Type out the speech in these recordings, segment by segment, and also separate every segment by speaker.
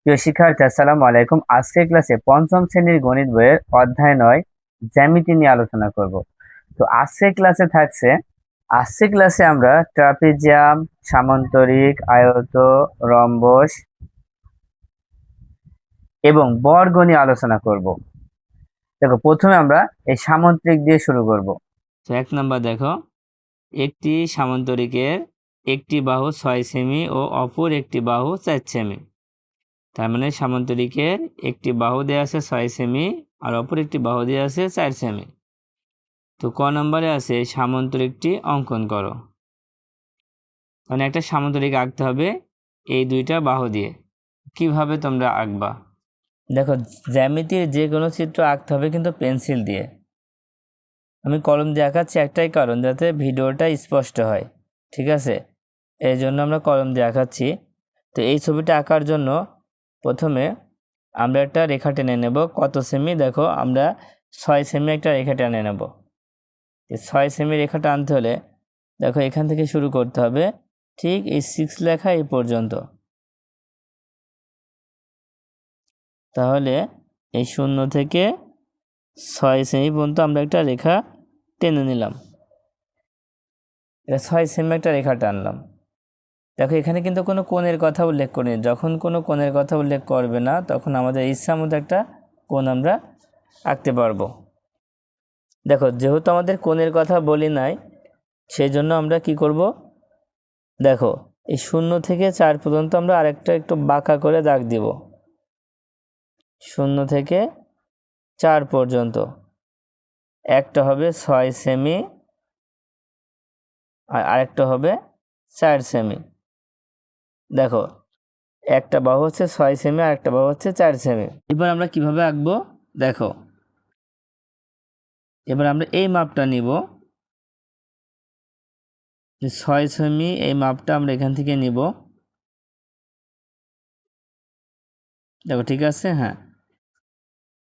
Speaker 1: প্রিয় শিক্ষার্থী, আসসালামু আলাইকুম। আজকের ক্লাসে পঞ্চম শ্রেণীর গণিত বইয়ের অধ্যায় 9 জ্যামিতি নিয়ে আলোচনা করব। তো আজকের ক্লাসে আমরা ট্রাপিজিয়াম, সামান্তরিক, আয়ত, রম্বস এবং বর্গ নিয়ে আলোচনা করব। দেখো, প্রথমে আমরা এই সামান্তরিক দিয়ে শুরু করব। তো 1 নাম্বার দেখো, একটি সামান্তরিকের একটি বাহু 6 সেমি ও অপর একটি বাহু 4 সেমি। তার মানে সামান্তরিকের একটি বাহু দেওয়া আছে 6 সেমি আর অপর একটি বাহু দেওয়া আছে 4 সেমি। তো ক নম্বরে আছে সামান্তরিকটি অঙ্কন করো। মানে একটা সামান্তরিক আঁকতে হবে এই দুইটা বাহু দিয়ে। কিভাবে তোমরা আঁকবা? দেখো, জ্যামিতির যে কোনো চিত্র আঁকতে হবে কিন্তু পেন্সিল দিয়ে। আমি কলম দিয়ে আঁকাচ্ছি একটাই কারণ, যাতে ভিডিওটা স্পষ্ট হয়। ঠিক আছে, এই জন্য আমরা কলম দিয়ে আঁকাচ্ছি। তো এই ছবিটা আঁকার জন্য প্রথমে আমরা একটা রেখা টেনে নেব। কত সেমি? দেখো, আমরা 6 সেমি একটা রেখা টেনে নেব। এই 6 সেমি রেখাটা আনতে হলে দেখো এখান থেকে শুরু করতে হবে, ঠিক এই 6 লেখা এই পর্যন্ত। তাহলে এই 0 থেকে 6 সেমি পর্যন্ত আমরা একটা রেখা টেনে নিলাম। এটা 6 সেমি একটা রেখা টানলাম। দেখো, এখানে কিন্তু কোনো কোণের কথা উল্লেখ করিনি। যখন কোনো কোণের কথা উল্লেখ করবে না, তখন আমাদের ইচ্ছা মতো একটা কোণ আমরা আঁকতে পারবো। দেখো, যেহেতু আমাদের কোণের কথা বলি নাই, সেই জন্য আমরা কি করব, দেখো এই 0 থেকে 4 পর্যন্ত আমরা আরেকটা একটু বাঁকা করে দাগ দিব। 0 থেকে 4 পর্যন্ত একটা হবে 6 সেমি আর আরেকটা হবে 4 সেমি। দেখো, একটা বাহু হচ্ছে 6 সেমি আর একটা বাহু হচ্ছে 4 সেমি। এবার আমরা কিভাবে আঁকবো? দেখো, এবার আমরা এই মাপটা নিব, 6 সেমি। এই মাপটা আমরা এখান থেকে নিব। দেখো, ঠিক আছে? হ্যাঁ,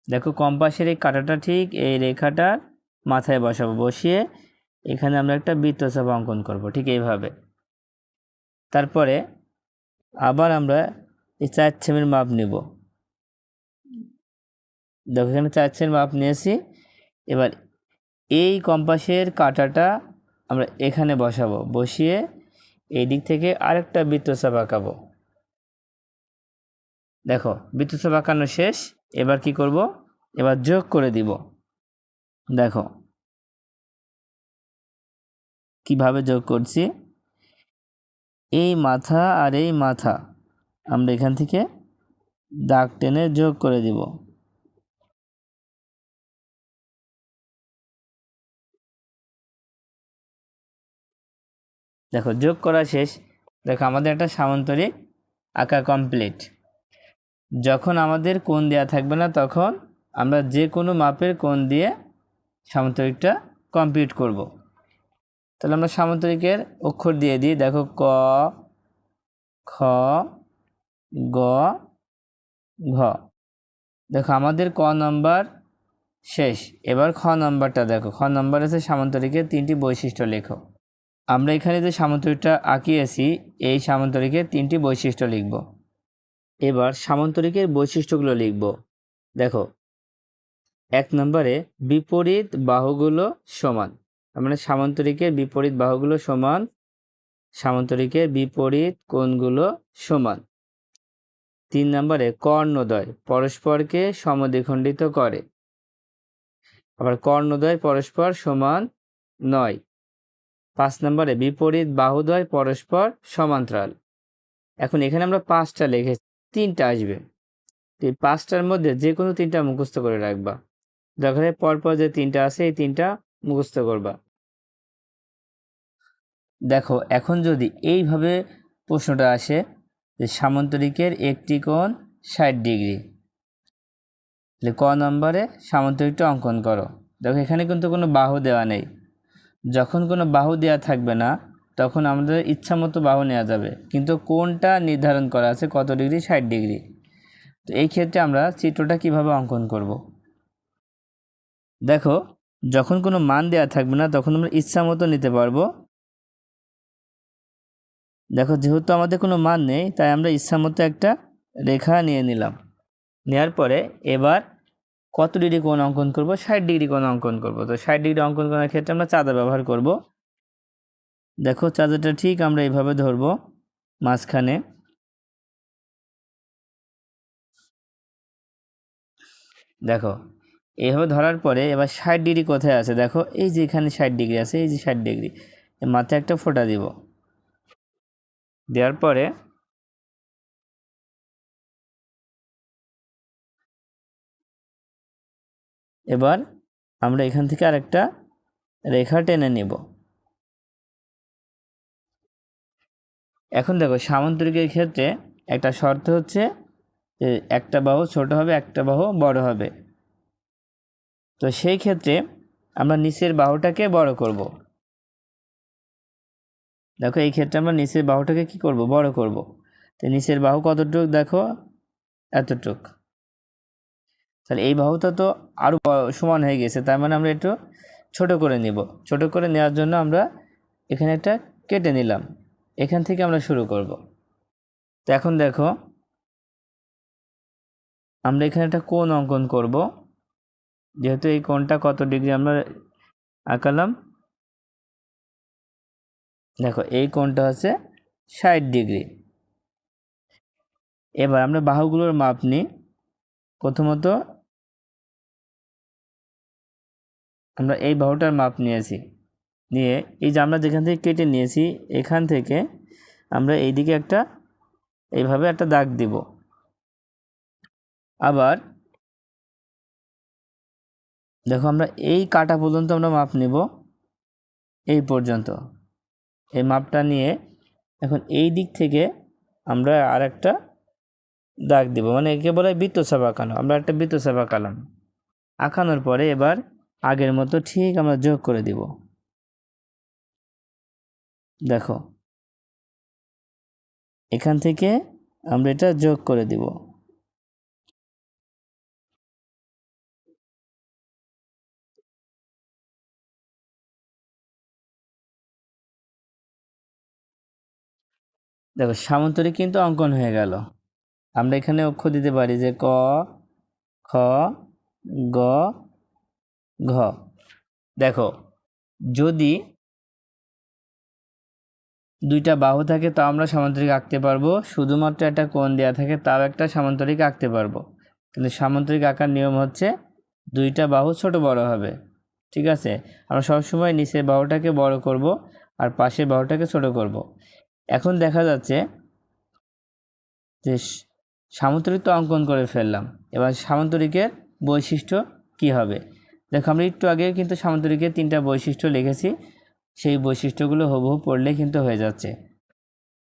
Speaker 1: দেখো কম্পাসের এই কাঁটাটা ঠিক এই রেখাটার মাথায় বসাবো। বসিয়ে এখানে আমরা একটা বৃত্তচাপ অঙ্কন করব, ঠিক এইভাবে। তারপরে আবার আমরা এই 4 সেমির মাপ নিব। দেখো, এখানে 4 সেমির মাপ নিয়েছি। এবার এই কম্পাসের কাঁটাটা আমরা এখানে বসাবো। বসিয়ে এই দিক থেকে আরেকটা বৃত্তচাপ আঁকাবো। দেখো, বৃত্তচাপ আঁকানো শেষ। এবার কি করব? এবার যোগ করে দিব। দেখো কিভাবে যোগ করছি। এই মাথা আর এই মাথা আমরা এখান থেকে দাগ টেনে যোগ করে দিব। দেখো, যোগ করা শেষ। দেখো, আমাদের একটা সামান্তরিক আঁকা কমপ্লিট। যখন আমাদের কোণ দেওয়া থাকবে না, তখন আমরা যে কোনো মাপের কোণ দিয়ে সামান্তরিকটা কমপ্লিট করব। তাহলে আমরা সামান্তরিকের অক্ষর দিয়ে দিই। দেখো, ক, খ, গ, ঘ। দেখো, আমাদের ক নাম্বার শেষ। এবার খ নাম্বারটা দেখো। খ নাম্বার আছে সামান্তরিকের 3টি বৈশিষ্ট্য লেখো। আমরা এখানে যে সামান্তরিকটা আঁকিয়েছি, এই সামান্তরিকের 3টি বৈশিষ্ট্য লিখব। এবার সামান্তরিকের বৈশিষ্ট্যগুলো লিখব। দেখো, 1 নম্বরে বিপরীত বাহুগুলো সমান। তার মানে সামান্তরিকের বিপরীত বাহুগুলো সমান, সামান্তরিকের বিপরীত কোণগুলো সমান। 3 নম্বরে কর্ণদ্বয় পরস্পরকে সমদ্বিখণ্ডিত করে। আবার কর্ণদ্বয় পরস্পর সমান নয়। 5 নম্বরে বিপরীত বাহুদ্বয় পরস্পর সমান্তরাল। এখন এখানে আমরা 5টা লিখেছি, 3টা আসবে। এই 5টার মধ্যে যে কোনো 3টা মুখস্থ করে রাখবা। দেখো, পরপর যে 3টা আছে এই 3টা মুখস্থ করবা। দেখো, এখন যদি এইভাবে প্রশ্নটা আসে যে সামান্তরিকের একটি কোণ 60 ডিগ্রি, তাহলে ক নম্বরে সামান্তরিকটা অঙ্কন করো। দেখো, এখানে কিন্তু কোনো বাহু দেওয়া নেই। যখন কোনো বাহু দেওয়া থাকবে না, তখন আমাদের ইচ্ছা মতো বাহু নেওয়া যাবে, কিন্তু কোণটা নির্ধারণ করা আছে কত ডিগ্রি? 60 ডিগ্রি। তো এই ক্ষেত্রে আমরা চিত্রটা কিভাবে অঙ্কন করব? দেখো, যখন কোনো মান দেওয়া থাকবে না, তখন আমরা ইচ্ছা মতো নিতে পারবো। দেখো, যেহেতু আমাদের কোনো মান নেই, তাই আমরা ইচ্ছা মতো একটা রেখা নিয়ে নিলাম। নেওয়ার পরে এবার কত ডিগ্রি কোণ অঙ্কন করব? 60 ডিগ্রি কোণ অঙ্কন করব। তো 60 ডিগ্রি অঙ্কন করার ক্ষেত্রে আমরা চাঁদা ব্যবহার করব। দেখো চাঁদাটা ঠিক আমরা এইভাবে ধরব মাঝখানে। দেখো এইভাবে ধরার পরে এবার 60 ডিগ্রি কোথায় আছে? দেখো এই যে এখানে 60 ডিগ্রি আছে, এই যে 60 ডিগ্রি, মাথায় একটা ফোঁটা দিব। দেওয়ার পরে এবার আমরা এখান থেকে আরেকটা রেখা টেনে নেব। এখন দেখো সামান্তরিকের ক্ষেত্রে একটা শর্ত হচ্ছে যে একটা বাহু ছোট হবে, একটা বাহু বড় হবে। তো সেই ক্ষেত্রে আমরা নিচের বাহুটাকে বড় করব। দেখো এই ক্ষেত্রে আমরা নিচের বাহুটাকে কি করব? বড় করব। তো নিচের বাহু কতটুক? দেখো এতটুক। তাহলে এই বাহুটা তো আরও সমান হয়ে গেছে, তার মানে আমরা একটু ছোট করে নিব। ছোট করে নেওয়ার জন্য আমরা এখানে একটা কেটে নিলাম। এখান থেকে আমরা শুরু করব। তো এখন দেখো আমরা এখানে একটা কোণ অঙ্কন করব। যেহেতু এই কোণটা কত ডিগ্রি আমরা আঁকালাম, দেখো এই কোণটা হচ্ছে 60 ডিগ্রি। এবার আমরা বাহুগুলোর মাপ নিই। প্রথমত আমরা এই বাহুটার মাপ নিয়েছি, নিয়ে এই যে আমরা যেখান থেকে কেটে নিয়েছি এখান থেকে আমরা এইদিকে একটা এইভাবে একটা দাগ দিব। আবার দেখো আমরা এই কাটা পর্যন্ত আমরা মাপ নিব, এই পর্যন্ত এই মাপটা নিয়ে এখন এই দিক থেকে আমরা আর একটা দাগ দিব, মানে একে বলে বৃত্তচাপ আঁকানো। আমরা একটা বৃত্তচাপ আঁকালাম। আঁকানোর পরে এবার আগের মতো ঠিক আমরা যোগ করে দিব। দেখো এখান থেকে আমরা এটা যোগ করে দিব। দেখো সামান্তরিক কিন্তু অঙ্কন হয়ে গেল। আমরা এখানে অক্ষর দিতে পারি যে ক, খ, গ, ঘ। দেখো যদি দুইটা বাহু থাকে তাও আমরা সামান্তরিক আঁকতে পারবো। শুধুমাত্র একটা কোণ দেওয়া থাকে তাও একটা সামান্তরিক আঁকতে পারবো। কিন্তু সামান্তরিক আঁকার নিয়ম হচ্ছে দুইটা বাহু ছোট বড় হবে। ঠিক আছে, আমরা সবসময় নিচের বাহুটাকে বড় করব আর পাশের বাহুটাকে ছোট করব। এখন দেখা যাচ্ছে যে সামান্তরিক তো অঙ্কন করে ফেললাম, এবার সামান্তরিকের বৈশিষ্ট্য কি হবে? দেখো আমরা একটু আগে কিন্তু সামান্তরিকের 3টা বৈশিষ্ট্য লিখেছি, সেই বৈশিষ্ট্যগুলো হুবহু পড়লে কিন্তু হয়ে যাচ্ছে।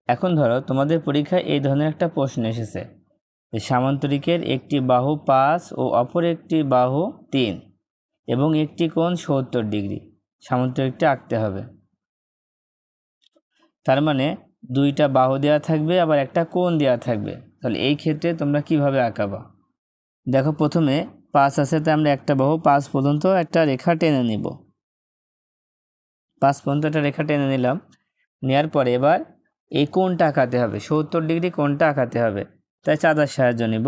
Speaker 1: এখন ধরো তোমাদের পরীক্ষায় এই ধরনের একটা প্রশ্ন এসেছে যে সামান্তরিকের একটি বাহু 5 ও অপর একটি বাহু 3 এবং একটি কোণ 70 ডিগ্রি সামান্তরিকটা আঁকতে হবে। তার মানে দুইটা বাহু দেওয়া থাকবে, আবার একটা কোণ দেওয়া থাকবে। তাহলে এই ক্ষেত্রে তোমরা কিভাবে আঁকাবা? দেখো প্রথমে 5 আছে, তাই আমরা একটা বাহু 5 পর্যন্ত একটা রেখা টেনে নিব। 5 পর্যন্ত একটা রেখা টেনে নিলাম। নেওয়ার পরে এবার এই কোণটা আঁকাতে হবে, 70 ডিগ্রি কোণটা আঁকাতে হবে। তাই চাঁদার সাহায্য নিব।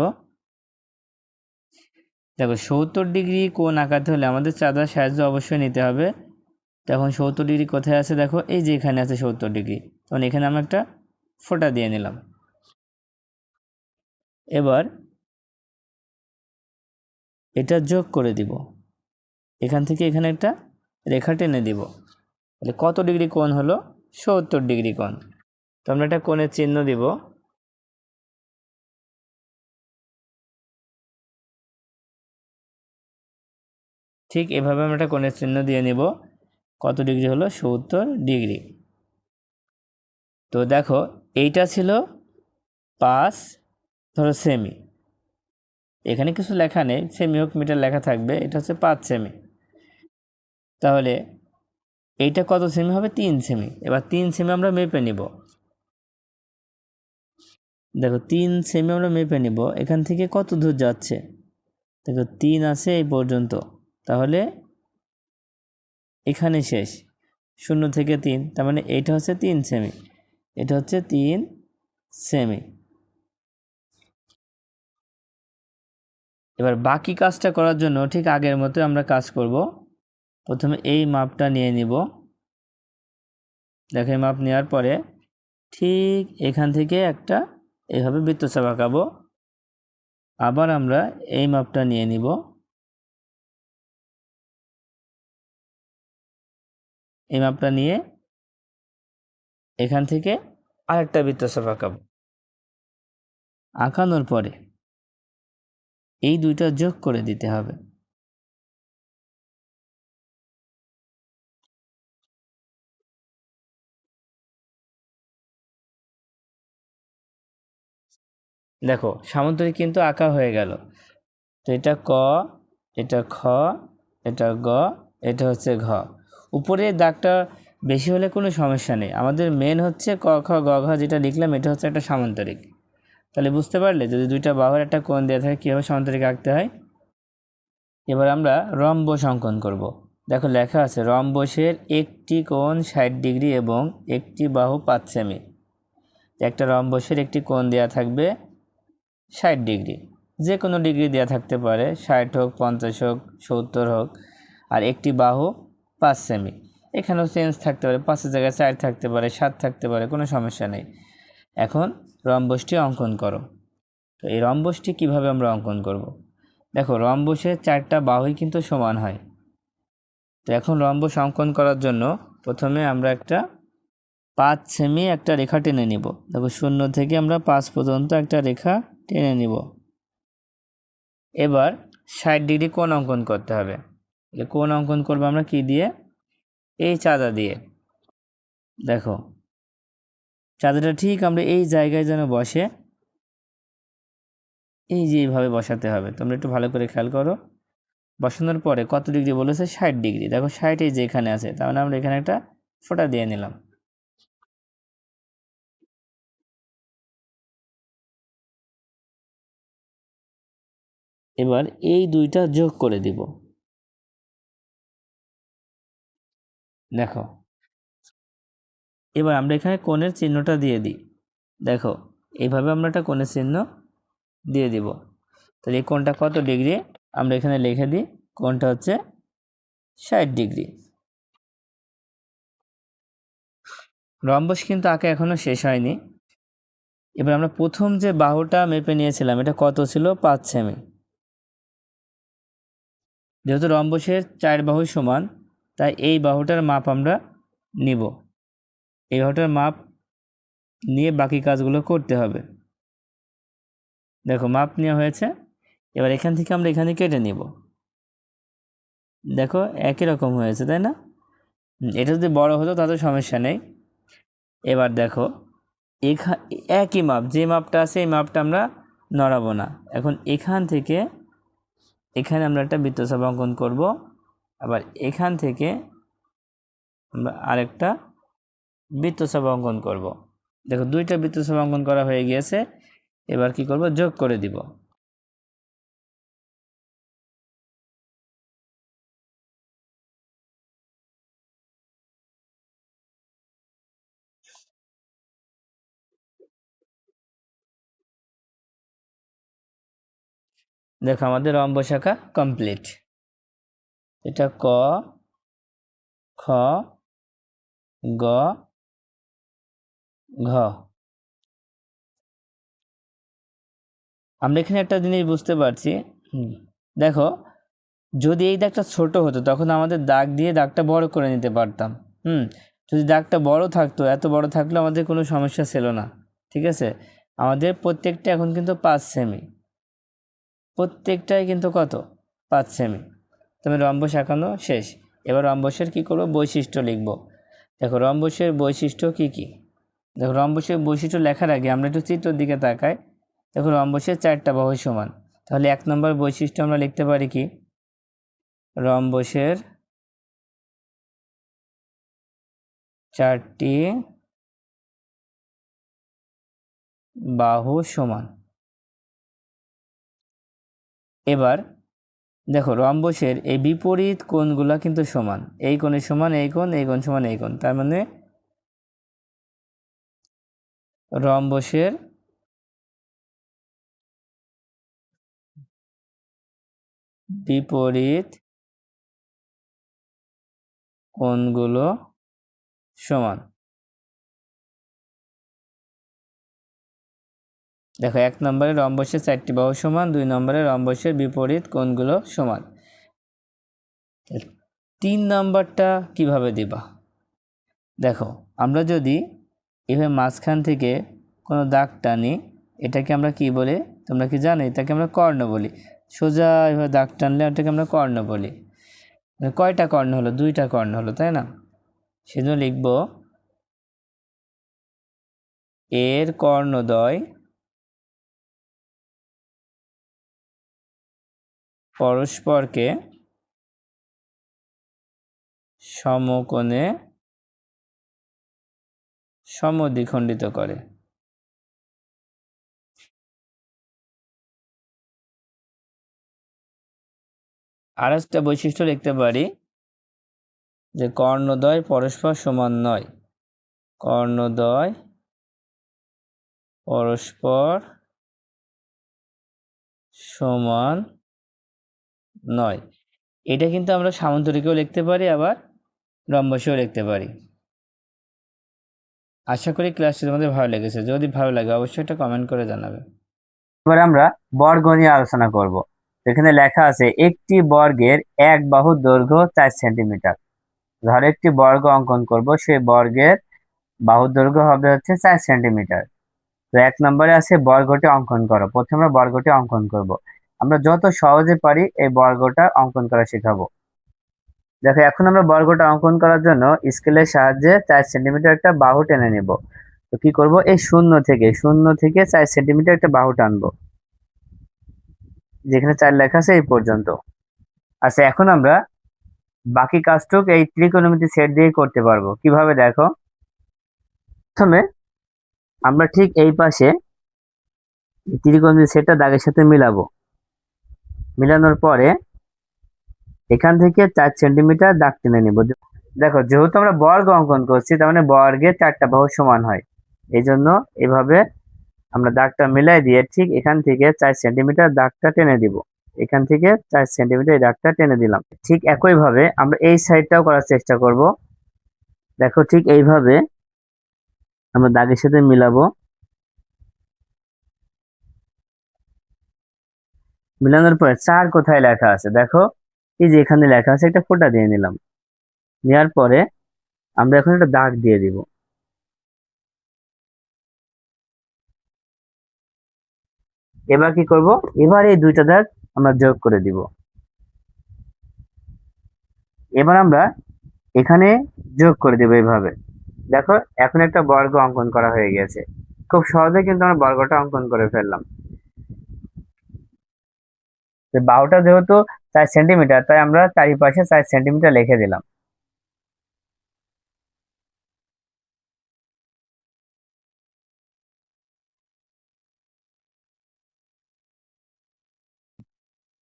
Speaker 1: দেখো 70 ডিগ্রি কোণ আঁকাতে হলে আমাদের চাঁদার সাহায্য অবশ্যই নিতে হবে। তখন 70 ডিগ্রি কোথায় আছে? দেখো এই যে এখানে আছে 70 ডিগ্রি। তখন এখানে আমরা একটা ফোঁটা দিয়ে নিলাম। এবার এটা যোগ করে দিব, এখান থেকে এখানে একটা রেখা টেনে দিব। তাহলে কত ডিগ্রি কোণ হলো? 70 ডিগ্রি কোণ। তো আমরা একটা কোণের চিহ্ন দিব। ঠিক এভাবে আমরা একটা কোণের চিহ্ন দিয়ে নিব। কত ডিগ্রি হলো? 70 ডিগ্রি। তো দেখো এইটা ছিল 5 ধরো সেমি, এখানে কিছু লেখা নেই, সেমি হোক মিটার লেখা থাকবে, এটা হচ্ছে 5 সেমি। তাহলে এইটা কত সেমি হবে? 3 সেমি। এবার 3 সেমি আমরা মেপে নিব। দেখো 3 সেমি আমরা মেপে নিব। এখান থেকে কত দূর যাচ্ছে? দেখো 3 আছে এই পর্যন্ত, তাহলে এখানে শেষ, 0 থেকে 3, তার মানে এইটা হচ্ছে 3 সেমি, এটা হচ্ছে 3 সেমি। এবার বাকি কাজটা করার জন্য ঠিক আগের মতো আমরা কাজ করব। প্রথমে এই মাপটা নিয়ে নিব। দেখো এই মাপ নেওয়ার পরে ঠিক এখান থেকে একটা এইভাবে বৃত্তচাপ আঁকাবো। আবার আমরা এই মাপটা নিয়ে নিব। এই মাপটা নিয়ে এখান থেকে আরেকটা বৃত্তচাপ আঁকাবো। আঁকানোর পরে এই দুইটা যোগ করে দিতে হবে। দেখো সামান্তরিক কিন্তু আঁকা হয়ে গেল। তো এটা ক, এটা খ, এটা গ, এটা হচ্ছে ঘ। উপরে দাগটা বেশি হলে কোনো সমস্যা নেই, আমাদের মেন হচ্ছে ক খ গ ঘ যেটা লিখলাম এটা হচ্ছে একটা সামান্তরিক। তাহলে বুঝতে পারলে যদি দুইটা বাহুর একটা কোণ দেওয়া থাকে কীভাবে সামান্তরিক আঁকতে হয়। এবার আমরা রম্বস অঙ্কন করব। দেখো লেখা আছে রম্বসের একটি কোণ ৬০ ডিগ্রি এবং একটি বাহু ৫ সেমি। একটা রম্বসের একটি কোণ দেওয়া থাকবে ৬০ ডিগ্রি, যে কোনো ডিগ্রি দেওয়া থাকতে পারে, ৬০ হোক, ৫০ হোক, ৭০ হোক। আর একটি বাহু ৫ সেমি, এখানেও চেঞ্জ থাকতে পারে, ৫-এর জায়গায় ৪ থাকতে পারে, ৭ থাকতে পারে, কোনো সমস্যা নেই। এখন রম্বসটি অঙ্কন করো। তো এই রম্বসটি কিভাবে আমরা অঙ্কন করব। দেখো রম্বসের 4টা বাহুই কিন্তু সমান হয়। তো এখন রম্বস অঙ্কন করার জন্য প্রথমে আমরা একটা ৫ সেমি একটা রেখা টেনে নিব। দেখো 0 থেকে আমরা 5 পর্যন্ত একটা রেখা টেনে নিব। এবার ৬০ ডিগ্রি কোণ অঙ্কন করতে হবে। কোণ অঙ্কন করবো আমরা কি দিয়ে, এই চাঁদা দিয়ে। দেখো চাঁদাটা ঠিক আমরা এই জায়গায় যেন বসে, এই যে এইভাবে বসাতে হবে। তোমরা একটু ভালো করে খেয়াল করো। বসানোর পরে কত ডিগ্রি বলেছে, ৬০ ডিগ্রি। দেখো ৬০ এই যে এখানে আছে, তার মানে আমরা এখানে একটা ফোঁটা দিয়ে নিলাম। এবার এই দুইটা যোগ করে দিব। দেখো এবার আমরা এখানে কোণের চিহ্নটা দিয়ে দিই। দেখো এইভাবে আমরা একটা কোণের চিহ্ন দিয়ে দিব। তাহলে এই কোণটা কত ডিগ্রি আমরা এখানে লিখে দিই, কোণটা হচ্ছে ৬০ ডিগ্রি। রম্বস কিন্তু আঁকা এখনও শেষ হয়নি। এবার আমরা প্রথম যে বাহুটা মেপে নিয়েছিলাম এটা কত ছিল, ৫ সেমি। যেহেতু রম্বসের 4 বাহু সমান, তাই এই বাহুটার মাপ আমরা নিব। এই বাহুটার মাপ নিয়ে বাকি কাজগুলো করতে হবে। দেখো মাপ নেওয়া হয়েছে। এবার এখান থেকে আমরা এখানে কেটে নিব। দেখো একই রকম হয়েছে, তাই না? এটা যদি বড় হতো তাতে সমস্যা নেই। এবার দেখো একই মাপ, যে মাপটা আছে এই মাপটা আমরা নড়াবো না। এখন এখান থেকে এখানে আমরা একটা বৃত্তচাপ অঙ্কন করব। আবার এখান থেকে আমরা আরেকটা বৃত্তচাপ অঙ্কন করব। দেখো দুইটা বৃত্তচাপ অঙ্কন করা হয়ে গিয়েছে। এবার কি করব, যোগ করে দিব। দেখো আমাদের রম্বস আঁকা কমপ্লিট। এটা ক, খ, গ, ঘ। আমরা এখানে একটা জিনিস বুঝতে পারছি। দেখো যদি এই দাগটা ছোট হতো তখন আমাদের দাগ দিয়ে দাগটা বড় করে নিতে পারতাম। যদি দাগটা বড় থাকতো, এত বড় থাকলে আমাদের কোনো সমস্যা ছিল না। ঠিক আছে, আমাদের প্রত্যেকটা এখন কিন্তু 5 সেমি, প্রত্যেকটাই কিন্তু কত, 5 সেমি। তবে রম্বস আঁকানো শেষ। এবার রম্বসের কি করব, বৈশিষ্ট্য লিখব। দেখো রম্বসের বৈশিষ্ট্য কি কি। দেখো রম্বসের বৈশিষ্ট্য লেখার আগে আমরা একটু চিত্রের দিকে তাকাই। দেখো রম্বসের 4টা বাহু সমান। তাহলে 1 নম্বর বৈশিষ্ট্য আমরা লিখতে পারি কি, রম্বসের 4টি বাহু সমান। এবার দেখো রম্বসের এই বিপরীত কোণগুলা কিন্তু সমান, এই কোণের সমান এই কোণ, এই কোণ সমান এই কোণ। তার মানে রম্বসের বিপরীত কোণগুলো সমান। দেখো 1 নম্বরে রম্বসের 4টি বাহু সমান, 2 নম্বরে রম্বসের বিপরীত কোণগুলো সমান। 3 নম্বরটা কিভাবে দিবা? দেখো আমরা যদি এভাবে মাঝখান থেকে কোনো দাগ টানি, এটাকে আমরা কি বলি তোমরা কি জানো? এটাকে আমরা কর্ণ বলি। সোজা এভাবে দাগ টানলে এটাকে আমরা কর্ণ বলি। কয়টা কর্ণ হলো? 2টা কর্ণ হলো, তাই না? সেজন্য লিখব এর কর্ণদ্বয় পরস্পরকে সমকোণে সমদ্বিখণ্ডিত করে। আর একটা বৈশিষ্ট্য লিখতে পারি যে কর্ণদ্বয় পরস্পর সমান নয়। কর্ণদ্বয় পরস্পর সমান নয়। এটা কিন্তু আমরা সামান্তরিকেও লিখতে পারি, আবার রম্বসেও লিখতে পারি। আশা করি ক্লাসটি তোমাদের ভালো লেগেছে। যদি ভালো লাগে অবশ্যই একটা কমেন্ট করে জানাবে। এবার আমরা বর্গ নিয়ে আলোচনা করব। এখানে লেখা আছে একটি বর্গের এক বাহুর দৈর্ঘ্য 4 সেন্টিমিটার। ধরো একটি বর্গ অঙ্কন করব, সেই বর্গের বাহুর দৈর্ঘ্য হবে হচ্ছে 4 সেন্টিমিটার। তো 1 নম্বরে আছে বর্গটি অঙ্কন করো। প্রথমে আমরা বর্গটি অঙ্কন করব। আমরা যত সহজে পারি এই বর্গটা অঙ্কন করা শেখাবো। দেখো এখন আমরা বর্গটা অঙ্কন করার জন্য স্কেলের সাহায্যে 4 সেন্টিমিটার একটা বাহু টেনে নেব। তো কি করব, এই শূন্য থেকে 4 সেন্টিমিটার একটা বাহু টানবো, যেখানে 4 লেখা আছে এই পর্যন্ত। আচ্ছা এখন আমরা বাকি কাজটুকু এই ত্রিকোণমিতি সেট দিয়ে করতে পারবো। কিভাবে দেখো, প্রথমে আমরা ঠিক এই পাশে ত্রিকোণমিতি সেটটা দাগের সাথে মিলাবো। মিলানোর পরে এখান থেকে 4 সেন্টিমিটার দাগ টেনে নেব। দেখো যেহেতু আমরা বর্গ অঙ্কন করছি, তার মানে বর্গের 4টা বাহু সমান হয়। এই জন্য এভাবে আমরা দাগটা মিলাই দিয়ে ঠিক এখান থেকে 4 সেন্টিমিটার দাগটা টেনে দিব। এখান থেকে 4 সেন্টিমিটার এই দাগটা টেনে দিলাম। ঠিক একইভাবে আমরা এই সাইডটাও করার চেষ্টা করব। দেখো ঠিক এইভাবে আমরা দাগের সাথে মিলাবো। মিলানোর পরে 4 কোথায় লেখা আছে দেখো, এই যে এখানে লেখা আছে, একটা ফোঁটা দিয়ে নিলাম। নেওয়ার পরে আমরা এখন একটা দাগ দিয়ে দিব। এবার কি করব, এবার এই 2টা দাগ আমরা যোগ করে দিব। এবার আমরা এখানে যোগ করে দেব এইভাবে। দেখো এখন একটা বর্গ অঙ্কন করা হয়ে গেছে। খুব সহজে কিন্তু আমরা বর্গটা অঙ্কন করে ফেললাম। বাহুটা যেহেতু 4 সেন্টিমিটার, তাই আমরা চারিপাশে 4 সেন্টিমিটার লিখে দিলাম।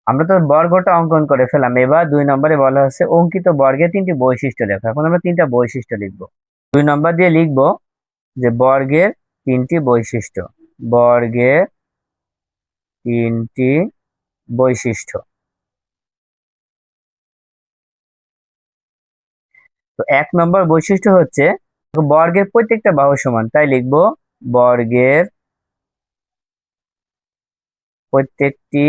Speaker 1: আমরা তো বর্গটা অঙ্কন করে ফেললাম। এবার 2 নম্বরে বলা হচ্ছে অঙ্কিত বর্গের 3টি বৈশিষ্ট্য লেখো। এখন আমরা 3টা বৈশিষ্ট্য লিখব। 2 নম্বর দিয়ে লিখব যে বর্গের 3টি বৈশিষ্ট্য। বর্গের 3টি বৈশিষ্ট্য। তো 1 নম্বর বৈশিষ্ট্য হচ্ছে বর্গের প্রত্যেকটা বাহু সমান, তাই লিখব বর্গের প্রত্যেকটি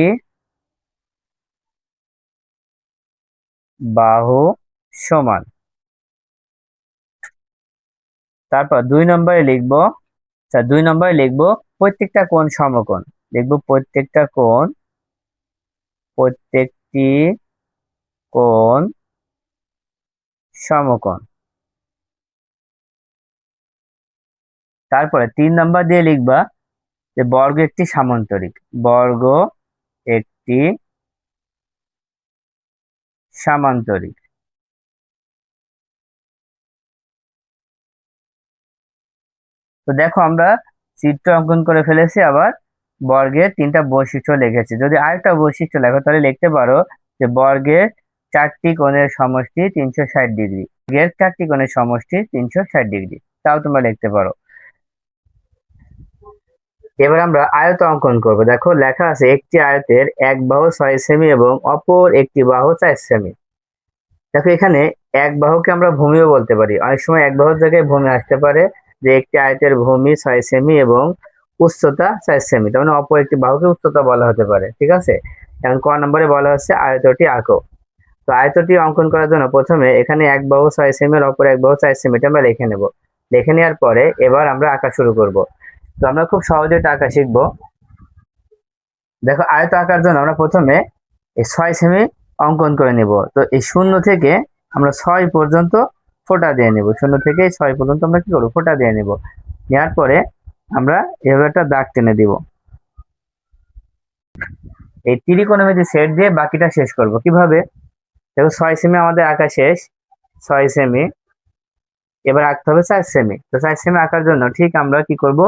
Speaker 1: বাহু সমান। তারপর 2 নম্বরে লিখব, 2 নম্বরে লিখব প্রত্যেকটা কোণ সমকোণ। লিখব প্রত্যেকটি কোণ সমকোণ। তারপরে 3 নাম্বার দিয়ে লিখবা যে বর্গ একটি সামান্তরিক। বর্গ একটি সামান্তরিক। তো দেখো আমরা চিত্র অঙ্কন করে ফেলেছি, আবার বর্গের 3টা বৈশিষ্ট্য লিখেছি। যদি আরেকটা বৈশিষ্ট্য লেখো তাহলে লিখতে পারো যে বর্গের 4টি কোণের সমষ্টি 360 ডিগ্রি। বর্গের 4টি কোণের সমষ্টি 360 ডিগ্রি, তাও তোমরা লিখতে পারো। এবার আমরা আয়ত অঙ্কন করব। দেখো লেখা আছে একটি আয়তের এক বাহু 6 সেমি এবং অপর একটি বাহু 4 সেমি। দেখো এখানে এক বাহুকে আমরা ভূমিও বলতে পারি, অনেক সময় এক বাহুর জায়গায় ভূমি আসতে পারে, যে একটি আয়তের ভূমি 6 সেমি এবং উচ্চতা 4 সেমি, তার মানে অপর একটি বাহুকে উচ্চতা বলা হতে পারে। ঠিক আছে, এখন ক নম্বরে বলা হচ্ছে আয়তটি আঁকো। তো আয়তটি অঙ্কন করার জন্য প্রথমে এখানে এক বাহু 6 সেমি এর অপর এক বাহু 4 সেমি আমরা লিখে নেব। লিখে নেওয়ার পরে এবার আমরা আঁকা শুরু করব। তো আমরা খুব সহজে এটা আঁকা শিখবো। দেখো আয়ত আঁকার জন্য আমরা প্রথমে এই 6 সেমি অঙ্কন করে নিব। তো এই 0 থেকে আমরা 6 পর্যন্ত ফোঁটা দিয়ে নেব। 0 থেকে 6 পর্যন্ত আমরা কি করবো, ফোঁটা দিয়ে নেব। নেওয়ার পরে আমরা এভাবে একটা দাগ টেনে দিব। এই ত্রিকোণমিতি সেট দিয়ে বাকিটা শেষ করব। কিভাবে, দেখো 6 সেমি আমাদের আঁকা শেষ। 6 সেমি, এবার আঁকতে হবে 4 সেমি। তো 4 সেমি আঁকার জন্য ঠিক আমরা কি করব,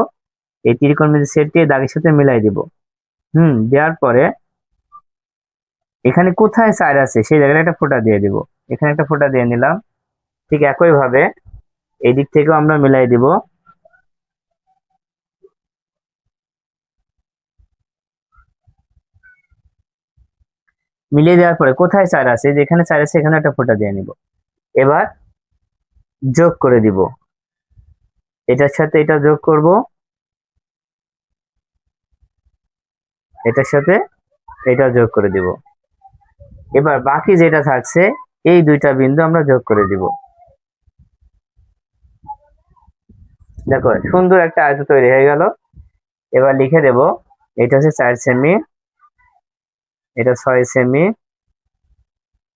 Speaker 1: এই ত্রিকোণমিতি সেট দিয়ে দাগের সাথে মিলাই দিব। দেওয়ার পরে এখানে কোথায় 4 আছে সেই জায়গায় একটা ফোঁটা দিয়ে দিব। এখানে একটা ফোঁটা দিয়ে নিলাম। ঠিক একই ভাবে এই দিক থেকেও আমরা মিলাই দিব। মিলিয়ে দেওয়ার পরে কোথায় 4 আছে, যেখানে 4 আছে এখানে একটা ফোঁটা দিয়ে নিব। এবার যোগ করে দিব, এটার সাথে এটা যোগ করব, এটার সাথে এটা যোগ করে দিব। এবার বাকি যেটা থাকছে এই দুইটা বিন্দু আমরা যোগ করে দিব। দেখো সুন্দর একটা আয়ত তৈরি হয়ে গেল। এবার লিখে দেব, এটা হচ্ছে 4 সেমি, এটা 6 সেমি,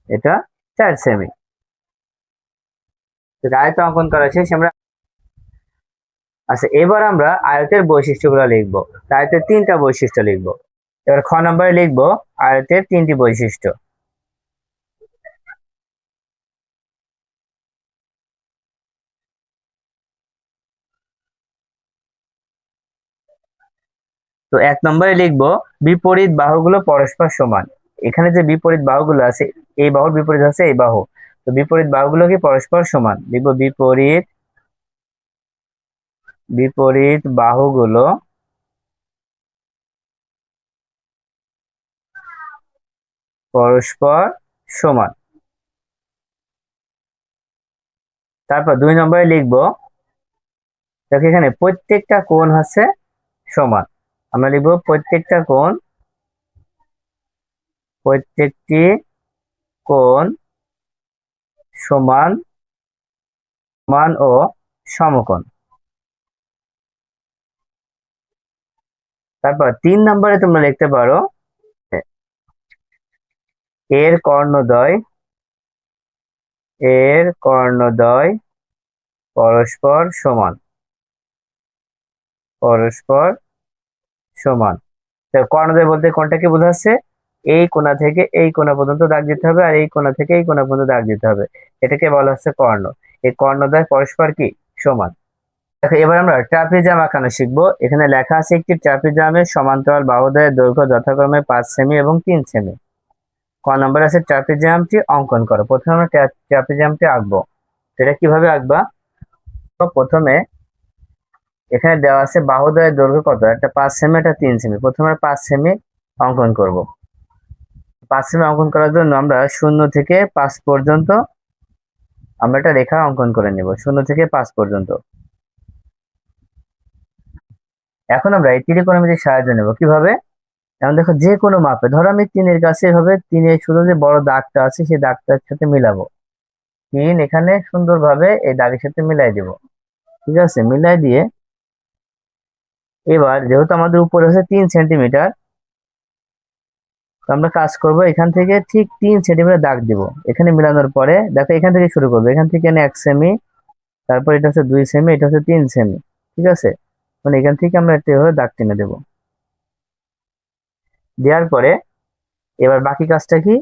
Speaker 1: এটা 4 সেমি। আয়ত অঙ্কন করা শেষ আমরা। আচ্ছা এবার আমরা আয়তের বৈশিষ্ট্যগুলো লিখবো। আয়তের 3টা বৈশিষ্ট্য লিখবো। এবার খ নম্বরে লিখবো আয়তের 3টি বৈশিষ্ট্য। তো 1 নম্বরে লিখবো বিপরীত বাহুগুলো পরস্পর সমান। এখানে যে বিপরীত বাহুগুলো আছে, এই বাহুর বিপরীত আছে এই বাহু, তো বিপরীত বাহুগুলো কি পরস্পর সমান, লিখবো বিপরীত বিপরীত বাহুগুলো পরস্পর সমান। তারপর 2 নম্বরে লিখবো, দেখো এখানে প্রত্যেকটা কোণ হচ্ছে সমান। আমরা লিখবো প্রত্যেকটি কোণ সমান সমান ও সমকোণ। তারপর 3 নম্বরে তোমরা লিখতে পারো এর কর্ণদ্বয় পরস্পর সমান পরস্পর সমান। তো কর্ণদ্বয় বলতে কোনটাকে বোঝাচ্ছে, এই কোণা থেকে এই কোণা পর্যন্ত দাগ দিতে হবে আর এই কোণা থেকে এই কোণা পর্যন্ত দাগ দিতে হবে, এটাকে বলা হচ্ছে কর্ণ। এই কর্ণদ্বয় পরস্পর কি সমান। দেখো এবার আমরা ট্রাপিজাম আঁকানো শিখবো। এখানে লেখা আছে একটি ট্রাপিজামের সমান্তরাল বাহুদ্বয়ের দৈর্ঘ্য যথাক্রমে 5 সেমি এবং 3 সেমি। ক নম্বর আছে ট্রাপিজামটি অঙ্কন করো। প্রথমে আমরা ট্রাপিজামটি আঁকবো। সেটা কিভাবে আঁকবা, তো প্রথমে এখানে দেওয়া আছে বাহুদ্বয়ের দৈর্ঘ্য কত, একটা 5 সেমি একটা 3 সেমি। প্রথমে আমরা 5 সেমি অঙ্কন করব। 5 সেমি অঙ্কন করার জন্য আমরা 0 থেকে 5 পর্যন্ত আমরা একটা রেখা অঙ্কন করে নেব, 0 থেকে 5 পর্যন্ত। এখন আমরা এই ত্রিকোণমিতির সাহায্য নেব। কিভাবে, এখন দেখো যে কোনো মাপে, ধরো আমি 3-এর কাছে এভাবে 3-এর শুধু যে বড় দাগটা আছে সেই দাগটার সাথে মিলাবো। 3 এখানে সুন্দরভাবে এই দাগের সাথে মিলাই দিব। ঠিক আছে, মিলাই দিয়ে এবার যেহেতু আমাদের উপরে হচ্ছে 3 সেন্টিমিটার, তো আমরা কাজ করব এখান থেকে ঠিক 3 সেন্টিমিটার দাগ দিব। এখানে মিলানোর পরে দেখো এখান থেকে শুরু করবো, এখান থেকে 1 সেমি, তারপর এটা হচ্ছে 2 সেমি, এটা হচ্ছে 3 সেমি। ঠিক আছে, মানে এখান থেকে আমরা একটা এভাবে দাগ টেনে দেবো। দেওয়ার পরে এবার বাকি কাজটা কি,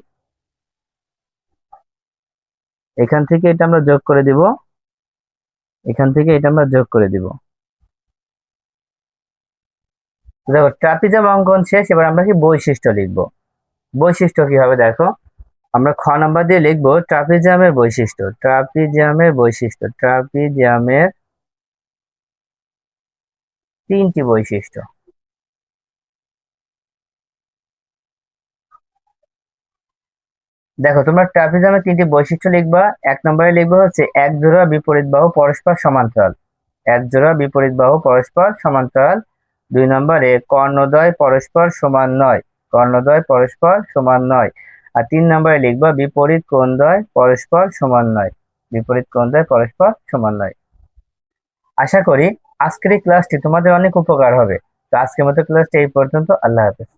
Speaker 1: এখান থেকে এটা আমরা যোগ করে দিব, এখান থেকে এটা আমরা যোগ করে দিব। দেখো ট্রাপিজাম অঙ্কন শেষ। এবার আমরা কি বৈশিষ্ট্য লিখবো। বৈশিষ্ট্য কি হবে, দেখো আমরা খ নাম্বার দিয়ে লিখবো ট্রাপিজামের বৈশিষ্ট্য। ট্রাপিজামের 3টি বৈশিষ্ট্য। দেখো তোমরা ট্রাপিজমের তিনটি বৈশিষ্ট্য লিখবা। এক নম্বরে লিখবা হচ্ছে এক জোড়া বিপরীত বাহু পরস্পর সমান্তরাল। এক জোড়া বিপরীত বাহু পরস্পর সমান্তরাল। দুই নম্বরে কর্ণদ্বয় পরস্পর সমান নয়। কর্ণদ্বয় পরস্পর সমান নয়। আর তিন নম্বরে লিখবা বিপরীত কোণদ্বয় পরস্পর সমান নয়। বিপরীত কোণদ্বয় পরস্পর সমান নয়। আশা করি আজকের এই ক্লাসটি তোমাদের অনেক উপকার হবে। তো আজকের মতো ক্লাসটি এই পর্যন্ত। আল্লাহ হাফেজ।